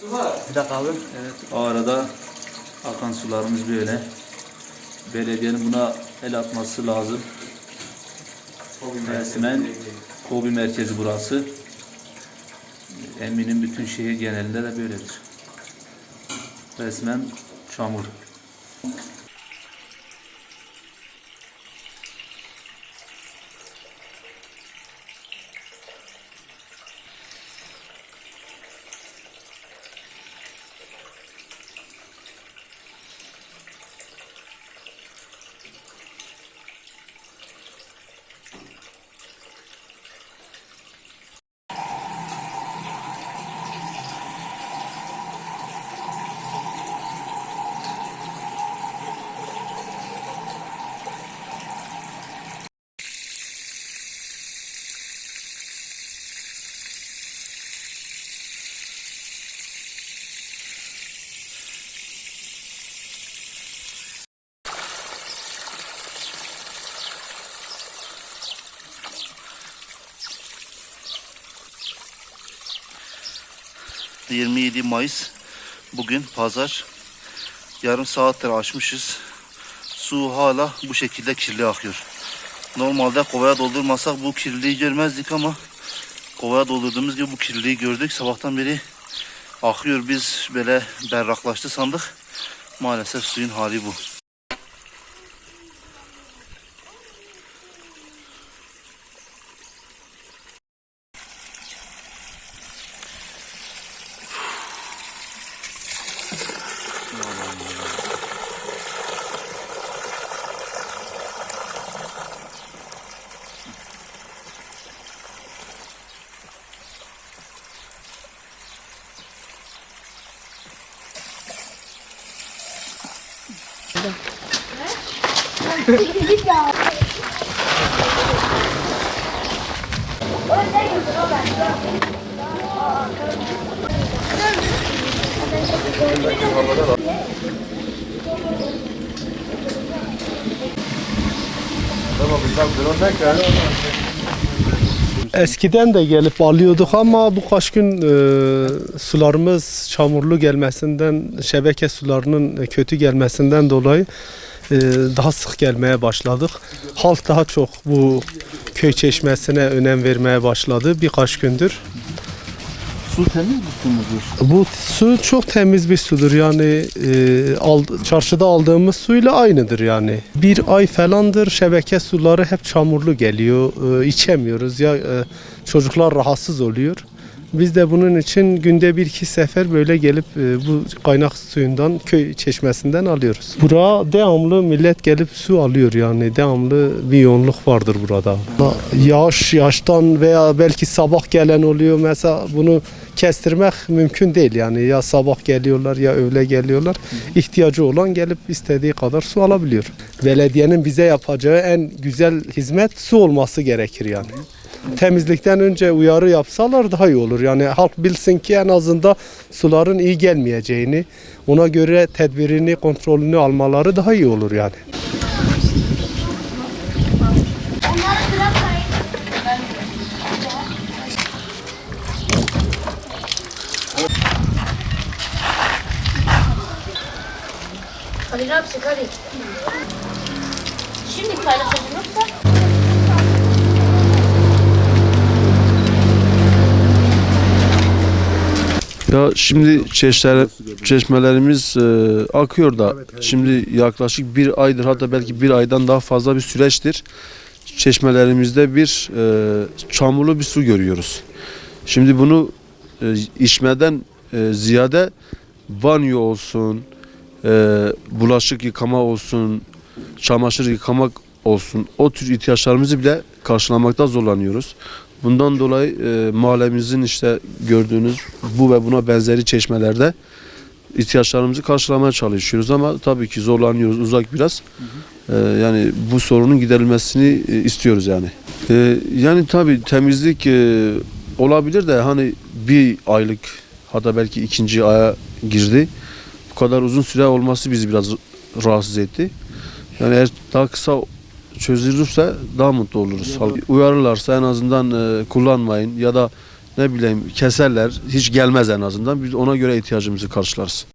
Bir dakika abi. Evet, o arada akan sularımız böyle. Belediyenin buna el atması lazım. Resmen KOBİ merkezi burası. Eminim bütün şehir genelinde de böyledir. Resmen çamur. ...27 Mayıs bugün pazar, yarım saattir açmışız, su hala bu şekilde kirli akıyor. Normalde kovaya doldurmasak bu kirliliği görmezdik ama kovaya doldurduğumuz gibi bu kirliliği gördük. Sabahtan beri akıyor, biz böyle berraklaştı sandık, maalesef suyun hali bu. Eskiden de gelip alıyorduk ama bu kaç gün sularımız çamurlu gelmesinden, şebeke sularının kötü gelmesinden dolayı daha sık gelmeye başladık. Halk daha çok bu köy çeşmesine önem vermeye başladı birkaç gündür. Su temiz bir su mudur? Bu su çok temiz bir sudur, yani çarşıda aldığımız suyla aynıdır yani. Bir ay falandır şebeke suları hep çamurlu geliyor, içemiyoruz ya, çocuklar rahatsız oluyor. Biz de bunun için günde 1-2 sefer böyle gelip bu kaynak suyundan, köy çeşmesinden alıyoruz. Buraya devamlı millet gelip su alıyor, yani devamlı bir yoğunluk vardır burada. Yağıştan veya belki sabah gelen oluyor, mesela bunu kestirmek mümkün değil, yani ya sabah geliyorlar ya öğle geliyorlar. İhtiyacı olan gelip istediği kadar su alabiliyor. Belediyenin bize yapacağı en güzel hizmet su olması gerekir yani. Temizlikten önce uyarı yapsalar daha iyi olur. Yani halk bilsin ki en azından suların iyi gelmeyeceğini, ona göre tedbirini, kontrolünü almaları daha iyi olur yani. Hadi abi hadi. Şimdi paylaşalım yoksa? Ya şimdi çeşmelerimiz akıyor da şimdi yaklaşık bir aydır, hatta belki bir aydan daha fazla bir süreçtir çeşmelerimizde bir çamurlu bir su görüyoruz. Şimdi bunu içmeden ziyade banyo olsun, bulaşık yıkama olsun, çamaşır yıkamak olsun, o tür ihtiyaçlarımızı bile karşılamakta zorlanıyoruz. Bundan dolayı mahallemizin işte gördüğünüz bu ve buna benzeri çeşmelerde ihtiyaçlarımızı karşılamaya çalışıyoruz ama tabii ki zorlanıyoruz, uzak biraz. Yani bu sorunun giderilmesini istiyoruz yani. Yani tabii temizlik olabilir de hani bir aylık, hatta belki ikinci aya girdi. Bu kadar uzun süre olması bizi biraz rahatsız etti. Yani eğer daha kısa çözülürse daha mutlu oluruz. Uyarırlarsa en azından kullanmayın ya da ne bileyim keserler, hiç gelmez en azından. Biz ona göre ihtiyacımızı karşılarız.